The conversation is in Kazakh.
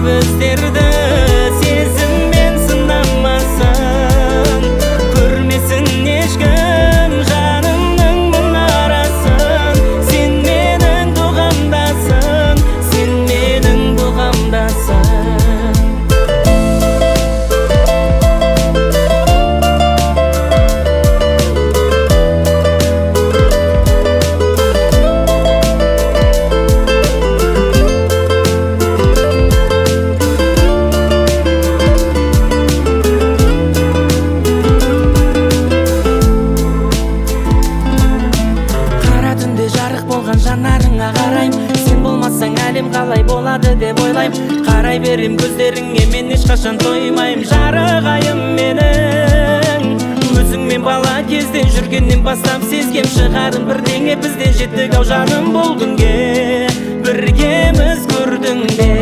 көздерді сезіммен сынамасын, көрмесін ешкім жанымның мұнарасын. Сен менің дұғамдасың, сен менің дұғамдасың. Жарық болған жанарыңа қарайм, сен болмасаң әлем қалай болады деп ойлайм. Қарай берем көздеріңе, мен ешқашан тоймайм. Жарық айым менің, өзіңмен бала кезде жүргеннен бастап сезгем шығарым бірдеңе. Бізде жеттік ау жаным бұл күнге, біргеміз көрдің бе?